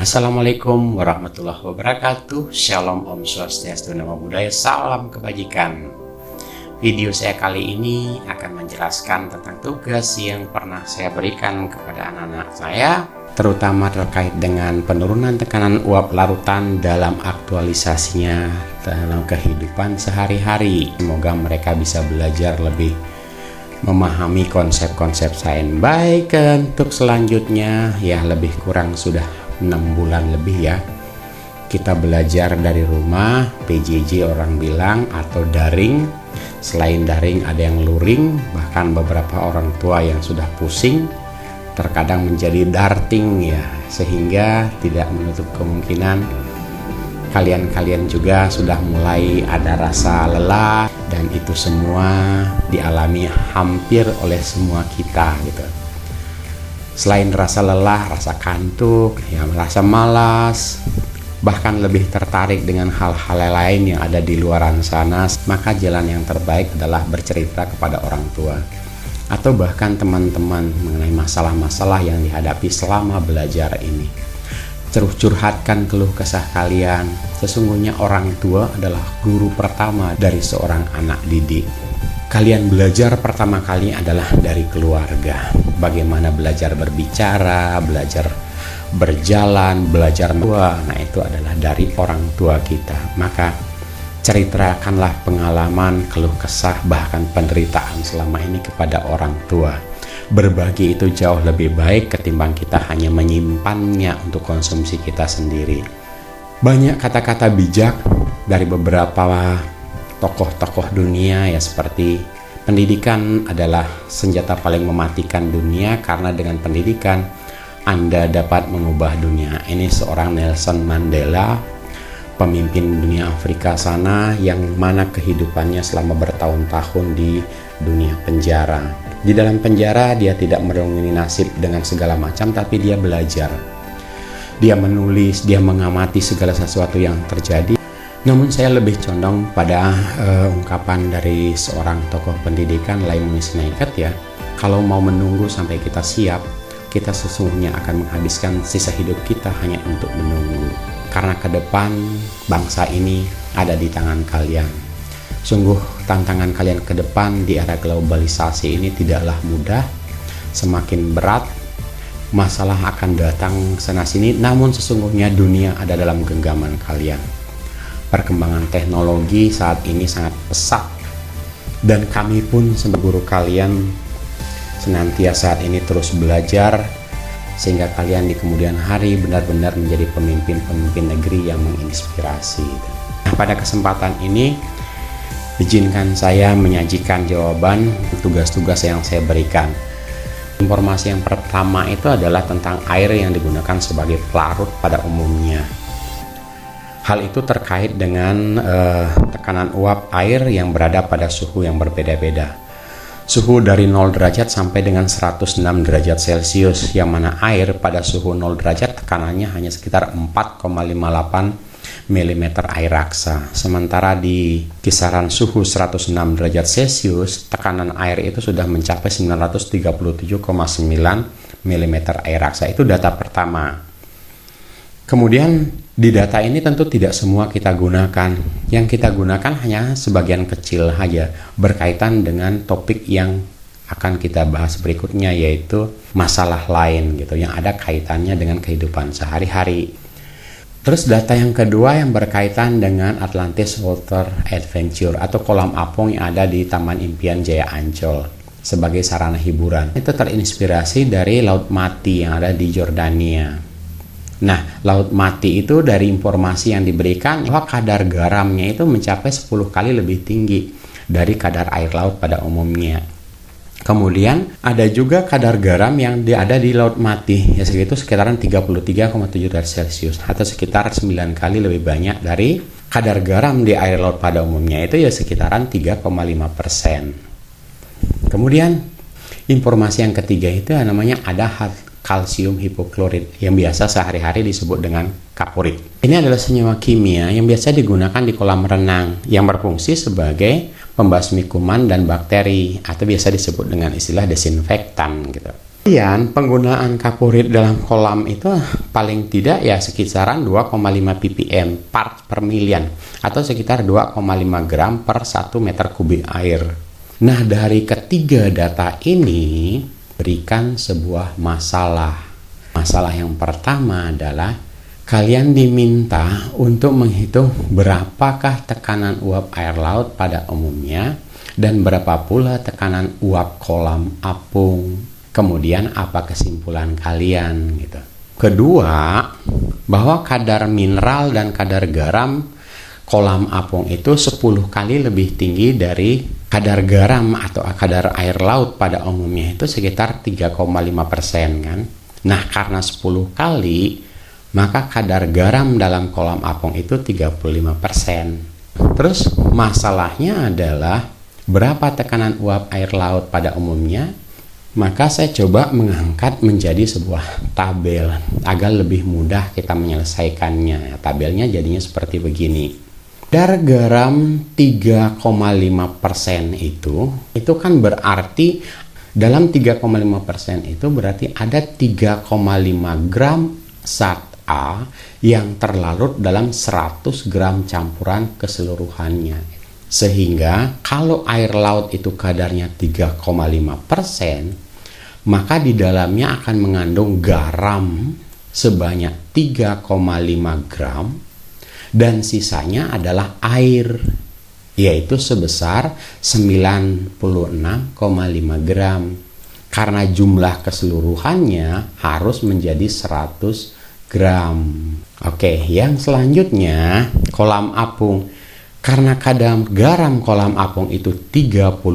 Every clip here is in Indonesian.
Assalamualaikum warahmatullahi wabarakatuh. Shalom, Om Swastiastu, Namo Buddhaya, salam kebajikan. Video saya kali ini akan menjelaskan tentang tugas yang pernah saya berikan kepada anak-anak saya, terutama terkait dengan penurunan tekanan uap larutan dalam aktualisasinya dalam kehidupan sehari-hari. Semoga mereka bisa belajar lebih memahami konsep-konsep sains. Baik, untuk selanjutnya ya lebih kurang sudah 6 bulan lebih ya kita belajar dari rumah, PJJ orang bilang, atau daring. Selain daring ada yang luring, bahkan beberapa orang tua yang sudah pusing terkadang menjadi darting ya, sehingga tidak menutup kemungkinan kalian juga sudah mulai ada rasa lelah, dan itu semua dialami hampir oleh semua kita gitu. Selain rasa lelah, rasa kantuk, ya, merasa malas, bahkan lebih tertarik dengan hal-hal lain yang ada di luaran sana, maka jalan yang terbaik adalah bercerita kepada orang tua atau bahkan teman-teman mengenai masalah-masalah yang dihadapi selama belajar ini. Curhatkan keluh kesah kalian. Sesungguhnya orang tua adalah guru pertama dari seorang anak didik. Kalian belajar pertama kali adalah dari keluarga. Bagaimana belajar berbicara, belajar berjalan, belajar tua. Nah, itu adalah dari orang tua kita. Maka ceritakanlah pengalaman, keluh kesah, bahkan penderitaan selama ini kepada orang tua. Berbagi itu jauh lebih baik ketimbang kita hanya menyimpannya untuk konsumsi kita sendiri. Banyak kata-kata bijak dari beberapa tokoh-tokoh dunia ya, seperti pendidikan adalah senjata paling mematikan dunia karena dengan pendidikan Anda dapat mengubah dunia. Ini seorang Nelson Mandela, pemimpin dunia Afrika sana, yang mana kehidupannya selama bertahun-tahun di dunia penjara. Di dalam penjara dia tidak merenungi nasib dengan segala macam, tapi dia belajar. Dia menulis, dia mengamati segala sesuatu yang terjadi. Namun saya lebih condong pada ungkapan dari seorang tokoh pendidikan, Lemony Snicket ya. Kalau mau menunggu sampai kita siap, kita sesungguhnya akan menghabiskan sisa hidup kita hanya untuk menunggu. Karena ke depan bangsa ini ada di tangan kalian. Sungguh tantangan kalian ke depan di era globalisasi ini tidaklah mudah, semakin berat. Masalah akan datang sana sini, namun sesungguhnya dunia ada dalam genggaman kalian. Perkembangan teknologi saat ini sangat pesat, dan kami pun sebagai guru kalian senantiasa saat ini terus belajar sehingga kalian di kemudian hari benar-benar menjadi pemimpin-pemimpin negeri yang menginspirasi. Nah, pada kesempatan ini izinkan saya menyajikan jawaban tugas-tugas yang saya berikan. Informasi yang pertama itu adalah tentang air yang digunakan sebagai pelarut pada umumnya. Hal itu terkait dengan tekanan uap air yang berada pada suhu yang berbeda-beda. Suhu dari 0 derajat sampai dengan 106 derajat Celcius, yang mana air pada suhu 0 derajat tekanannya hanya sekitar 4,58 mm air raksa. Sementara di kisaran suhu 106 derajat Celcius, tekanan air itu sudah mencapai 937,9 mm air raksa. Itu data pertama. Kemudian di data ini tentu tidak semua kita gunakan. Yang kita gunakan hanya sebagian kecil saja berkaitan dengan topik yang akan kita bahas berikutnya, yaitu masalah lain gitu yang ada kaitannya dengan kehidupan sehari-hari. Terus data yang kedua yang berkaitan dengan Atlantis Water Adventure atau kolam apung yang ada di Taman Impian Jaya Ancol sebagai sarana hiburan. Itu terinspirasi dari Laut Mati yang ada di Jordania. Nah, Laut Mati itu dari informasi yang diberikan bahwa kadar garamnya itu mencapai 10 kali lebih tinggi dari kadar air laut pada umumnya. Kemudian ada juga kadar garam yang ada di Laut Mati, ya segitu sekitaran 33,7 derajat Celcius atau sekitar 9 kali lebih banyak dari kadar garam di air laut pada umumnya, itu ya sekitaran 3,5%. Kemudian informasi yang ketiga itu namanya ada kalsium hipoklorit yang biasa sehari-hari disebut dengan kaporit. Ini adalah senyawa kimia yang biasa digunakan di kolam renang yang berfungsi sebagai pembasmi kuman dan bakteri atau biasa disebut dengan istilah desinfektan gitu. Kemudian penggunaan kapurit dalam kolam itu paling tidak ya sekitaran 2,5 ppm parts per million atau sekitar 2,5 gram per 1 meter kubik air. Nah, dari ketiga data ini berikan sebuah masalah. Masalah yang pertama adalah kalian diminta untuk menghitung berapakah tekanan uap air laut pada umumnya dan berapa pula tekanan uap kolam apung. Kemudian apa kesimpulan kalian gitu. Kedua, bahwa kadar mineral dan kadar garam kolam apung itu 10 kali lebih tinggi dari kadar garam atau kadar air laut pada umumnya itu sekitar 3,5% kan. Nah, karena 10 kali, maka kadar garam dalam kolam apung itu 35%. Terus masalahnya adalah berapa tekanan uap air laut pada umumnya? Maka saya coba mengangkat menjadi sebuah tabel agar lebih mudah kita menyelesaikannya. Tabelnya jadinya seperti begini. Kadar garam 3,5% itu kan berarti dalam 3,5% itu berarti ada 3,5 gram zat A yang terlarut dalam 100 gram campuran keseluruhannya. Sehingga kalau air laut itu kadarnya 3,5%, maka di dalamnya akan mengandung garam sebanyak 3,5 gram dan sisanya adalah air, yaitu sebesar 96,5 gram. Karena jumlah keseluruhannya harus menjadi 100 gram. Oke, yang selanjutnya kolam apung. Karena kadar garam kolam apung itu 35%,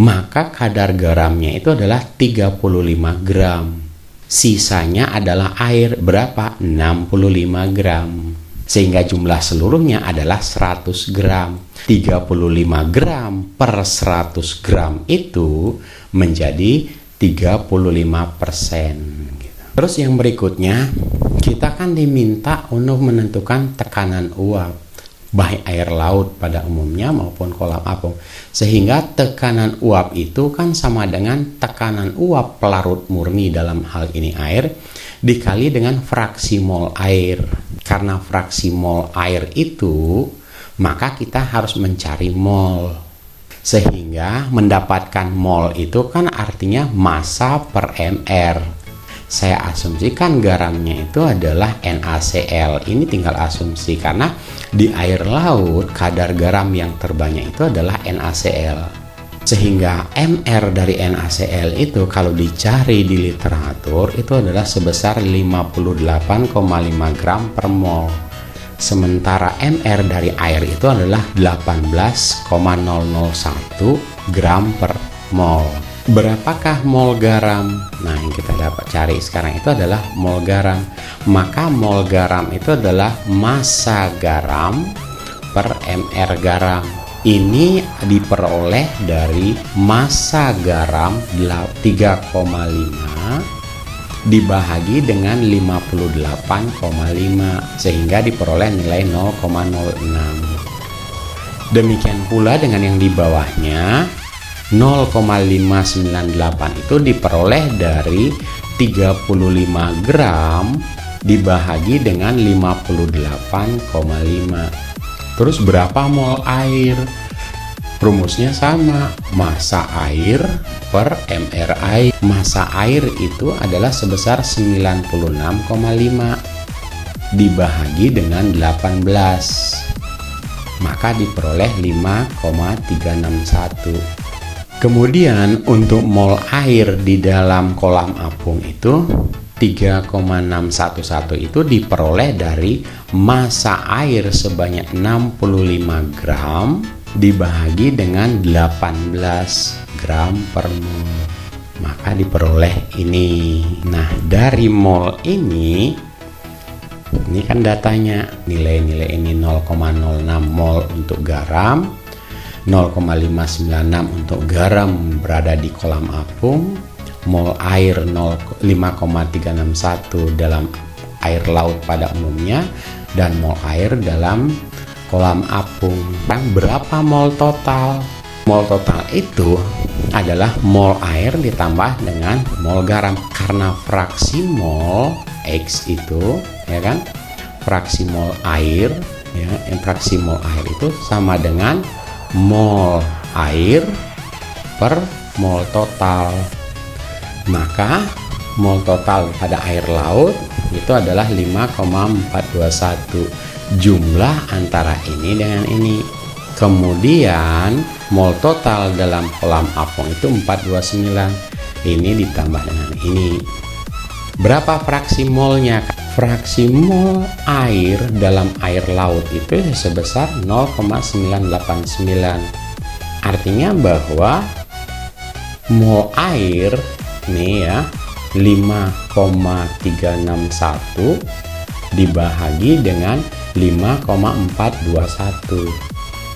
maka kadar garamnya itu adalah 35 gram. Sisanya adalah air berapa? 65 gram. Sehingga jumlah seluruhnya adalah 100 gram. 35 gram per 100 gram itu menjadi 35%. Terus yang berikutnya, kita kan diminta untuk menentukan tekanan uap, baik air laut pada umumnya maupun kolam apung. Sehingga tekanan uap itu kan sama dengan tekanan uap pelarut murni dalam hal ini air, dikali dengan fraksi mol air. Karena fraksi mol air itu, maka kita harus mencari mol. Sehingga mendapatkan mol itu kan artinya massa per mr. Saya asumsikan garamnya itu adalah NaCl. Ini tinggal asumsi karena di air laut kadar garam yang terbanyak itu adalah NaCl. Sehingga Mr dari NaCl itu kalau dicari di literatur itu adalah sebesar 58,5 gram per mol. Sementara Mr dari air itu adalah 18,001 gram per mol. Berapakah mol garam? Nah, yang kita dapat cari sekarang itu adalah mol garam. Maka mol garam itu adalah massa garam per mr garam. Ini diperoleh dari massa garam 3,5 dibahagi dengan 58,5 sehingga diperoleh nilai 0,06. Demikian pula dengan yang di bawahnya 0,598 itu diperoleh dari 35 gram dibahagi dengan 58,5. Terus berapa mol air? Rumusnya sama, massa air per mr air. Massa air itu adalah sebesar 96,5 dibahagi dengan 18, maka diperoleh 5,361. Kemudian untuk mol air di dalam kolam apung itu 3,611 itu diperoleh dari massa air sebanyak 65 gram dibahagi dengan 18 gram per mol, maka diperoleh ini. Nah, dari mol ini kan datanya, nilai-nilai ini 0,06 mol untuk garam, 0,596 untuk garam berada di kolam apung, mol air 5,361 dalam air laut pada umumnya, dan mol air dalam kolam apung. Dan berapa mol total? Mol total itu adalah mol air ditambah dengan mol garam, karena fraksi mol X itu, ya kan, fraksi mol air, ya, fraksi mol air itu sama dengan mol air per mol total. Maka mol total pada air laut itu adalah 5,421, jumlah antara ini dengan ini. Kemudian mol total dalam kolam apung itu 429, ini ditambah dengan ini. Berapa fraksi molnya? Fraksi mol air dalam air laut itu sebesar 0,989. Artinya bahwa mol air nih ya 5,361 dibahagi dengan 5,421.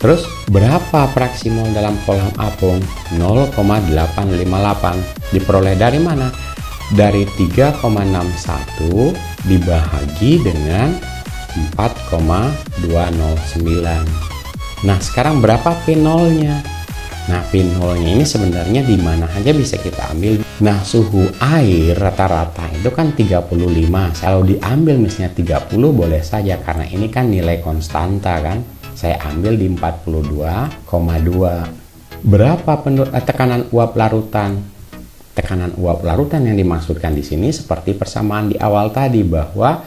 Terus berapa fraksi mol dalam kolam apung? 0,858. Diperoleh dari mana? Dari 3,61 dibahagi dengan 4,209. Nah, sekarang berapa P0-nya? Nah, P0-nya ini sebenarnya di mana aja bisa kita ambil. Nah, suhu air rata-rata itu kan 35. Kalau diambil misalnya 30 boleh saja, karena ini kan nilai konstanta kan. Saya ambil di 42,2. Berapa tekanan uap larutan? Tekanan uap larutan yang dimaksudkan di sini seperti persamaan di awal tadi, bahwa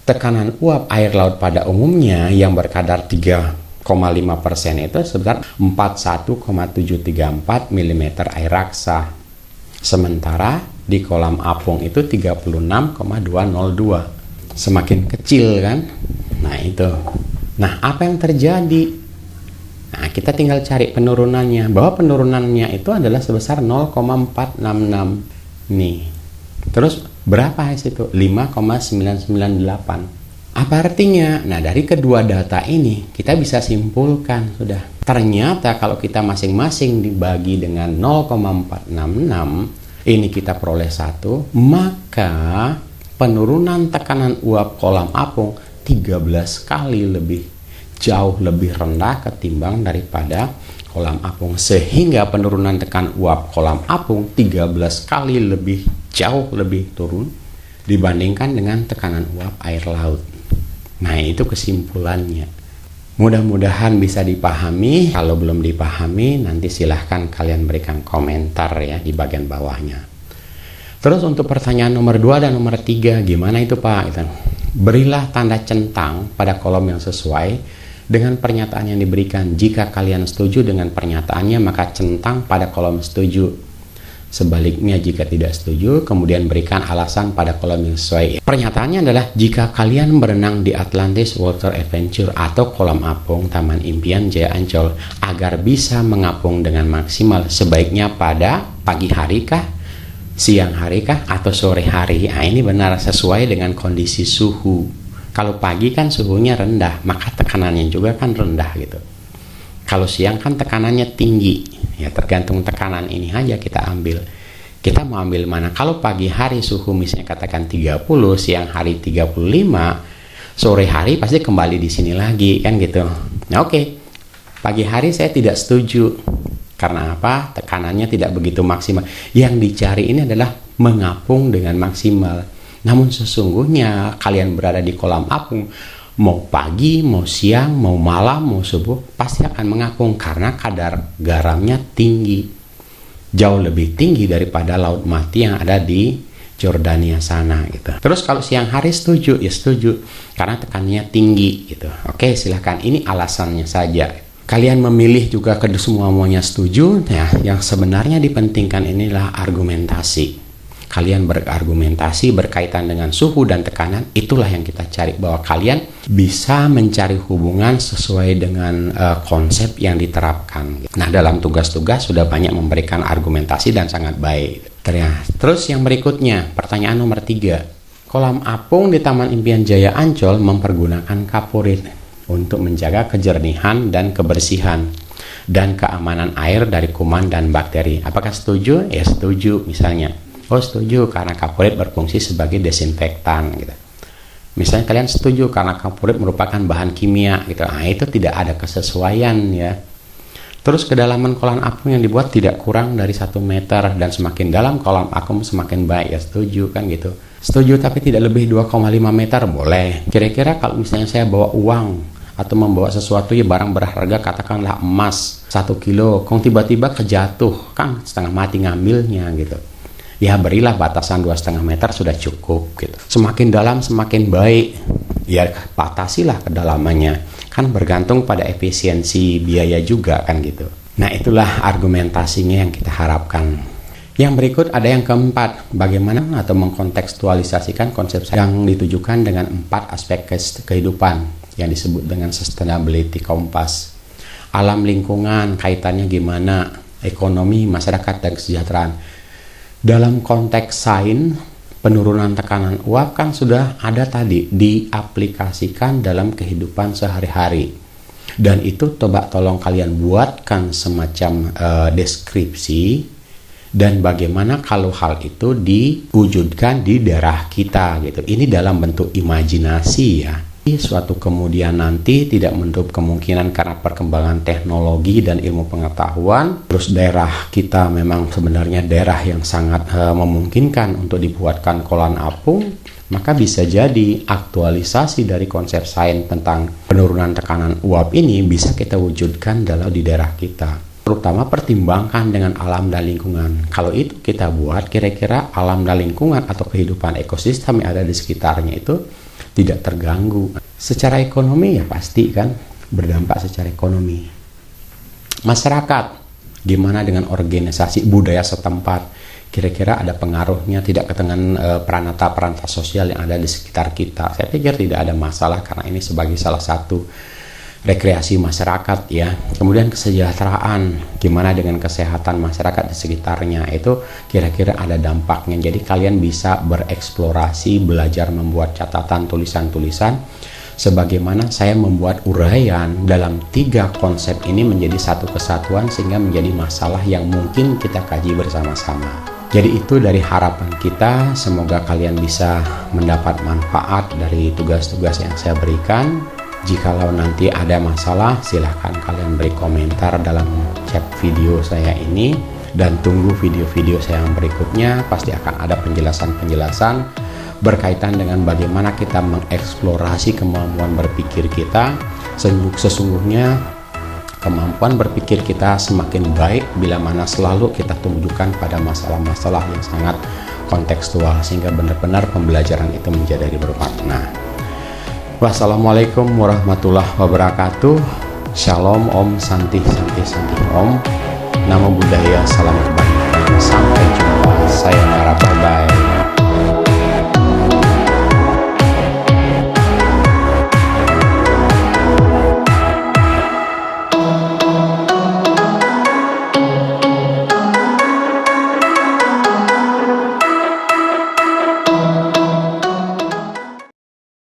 tekanan uap air laut pada umumnya yang berkadar 3,5% itu sebesar 41,734 mm air raksa. Sementara di kolam apung itu 36,202. Semakin kecil kan? Nah, itu. Nah, apa yang terjadi? Nah, kita tinggal cari penurunannya, bahwa penurunannya itu adalah sebesar 0,466 nih. Terus berapa itu? 5,998. Apa artinya? Nah, dari kedua data ini kita bisa simpulkan sudah. Ternyata kalau kita masing-masing dibagi dengan 0,466, ini kita peroleh 1, maka penurunan tekanan uap kolam apung 13 kali jauh lebih rendah ketimbang daripada kolam apung, sehingga penurunan tekanan uap kolam apung 13 kali jauh lebih turun dibandingkan dengan tekanan uap air laut. Nah, itu kesimpulannya. Mudah-mudahan bisa dipahami. Kalau belum dipahami, nanti silahkan kalian berikan komentar ya di bagian bawahnya. Terus untuk pertanyaan nomor 2 dan nomor 3, gimana itu Pak? Berilah tanda centang pada kolom yang sesuai dengan pernyataan yang diberikan. Jika kalian setuju dengan pernyataannya, maka centang pada kolom setuju. Sebaliknya, jika tidak setuju, kemudian berikan alasan pada kolom yang sesuai. Pernyataannya adalah, jika kalian berenang di Atlantis Water Adventure atau kolam apung Taman Impian Jaya Ancol agar bisa mengapung dengan maksimal, sebaiknya pada pagi hari kah, siang hari kah, atau sore hari? Nah, ini benar sesuai dengan kondisi suhu. Kalau pagi kan suhunya rendah, maka tekanannya juga kan rendah gitu. Kalau siang kan tekanannya tinggi. Ya, tergantung tekanan ini aja kita ambil. Kita mau ambil mana? Kalau pagi hari suhu misalnya katakan 30, siang hari 35, sore hari pasti kembali di sini lagi kan gitu. Nah, oke. Pagi hari saya tidak setuju. Karena apa? Tekanannya tidak begitu maksimal. Yang dicari ini adalah mengapung dengan maksimal. Namun sesungguhnya kalian berada di kolam apung, mau pagi, mau siang, mau malam, mau subuh, pasti akan mengapung karena kadar garamnya tinggi. Jauh lebih tinggi daripada laut mati yang ada di Jordania sana gitu. Terus kalau siang hari setuju, ya setuju. Karena tekanannya tinggi gitu. Oke, silahkan. Ini alasannya saja. Kalian memilih juga semuanya setuju. Nah, yang sebenarnya dipentingkan inilah argumentasi. Kalian berargumentasi berkaitan dengan suhu dan tekanan, itulah yang kita cari, bahwa kalian bisa mencari hubungan sesuai dengan konsep yang diterapkan. Nah, dalam tugas-tugas sudah banyak memberikan argumentasi dan sangat baik. Terus yang berikutnya, pertanyaan nomor 3. Kolam apung di Taman Impian Jaya Ancol mempergunakan kaporit untuk menjaga kejernihan dan kebersihan dan keamanan air dari kuman dan bakteri. Apakah setuju? Ya setuju misalnya. Oh setuju karena kaporit berfungsi sebagai desinfektan gitu. Misalnya kalian setuju karena kaporit merupakan bahan kimia gitu. Nah, itu tidak ada kesesuaian ya. Terus kedalaman kolam apung yang dibuat tidak kurang dari 1 meter, dan semakin dalam kolam apung semakin baik. Ya setuju kan gitu. Setuju, tapi tidak lebih 2,5 meter boleh. Kira-kira kalau misalnya saya bawa uang atau membawa sesuatu ya barang berharga, katakanlah emas 1 kilo, kok tiba-tiba kejatuh, kan setengah mati ngambilnya gitu. Ya berilah batasan 2,5 meter sudah cukup gitu. Semakin dalam semakin baik. Ya batasilah kedalamannya. Kan bergantung pada efisiensi biaya juga kan gitu. Nah itulah argumentasinya yang kita harapkan. Yang berikut ada yang keempat, bagaimana atau mengkontekstualisasikan konsep yang ditujukan dengan 4 aspek kehidupan yang disebut dengan sustainability compass. Alam lingkungan kaitannya gimana, ekonomi, masyarakat, dan kesejahteraan. Dalam konteks sains, penurunan tekanan uap kan sudah ada tadi, diaplikasikan dalam kehidupan sehari-hari. Dan itu coba tolong kalian buatkan semacam deskripsi, dan bagaimana kalau hal itu diwujudkan di daerah kita gitu. Ini dalam bentuk imajinasi ya. Suatu kemudian nanti tidak menutup kemungkinan karena perkembangan teknologi dan ilmu pengetahuan, terus daerah kita memang sebenarnya daerah yang sangat memungkinkan untuk dibuatkan kolam apung, maka bisa jadi aktualisasi dari konsep sains tentang penurunan tekanan uap ini bisa kita wujudkan di daerah kita. Terutama pertimbangkan dengan alam dan lingkungan. Kalau itu kita buat, kira-kira alam dan lingkungan atau kehidupan ekosistem yang ada di sekitarnya itu tidak terganggu. Secara ekonomi ya pasti kan berdampak secara ekonomi. Masyarakat, gimana dengan organisasi budaya setempat? Kira-kira ada pengaruhnya tidak dengan peranata sosial yang ada di sekitar kita? Saya pikir tidak ada masalah karena ini sebagai salah satu rekreasi masyarakat ya. Kemudian kesejahteraan, gimana dengan kesehatan masyarakat di sekitarnya, itu kira-kira ada dampaknya. Jadi kalian bisa bereksplorasi, belajar membuat catatan, tulisan-tulisan, sebagaimana saya membuat uraian dalam 3 konsep ini menjadi satu kesatuan sehingga menjadi masalah yang mungkin kita kaji bersama-sama. Jadi itu dari harapan kita, semoga kalian bisa mendapat manfaat dari tugas-tugas yang saya berikan. Jikalau nanti ada masalah, silahkan kalian beri komentar dalam chat video saya ini. Dan tunggu video-video saya yang berikutnya, pasti akan ada penjelasan-penjelasan berkaitan dengan bagaimana kita mengeksplorasi kemampuan berpikir kita. Sesungguhnya kemampuan berpikir kita semakin baik bila mana selalu kita tunjukkan pada masalah-masalah yang sangat kontekstual, sehingga benar-benar pembelajaran itu menjadi bermakna. Wassalamualaikum warahmatullahi wabarakatuh. Shalom Om, Santi Santi Santi Om. Namo Buddhaya, salam kebajikan. Sampai jumpa. Saya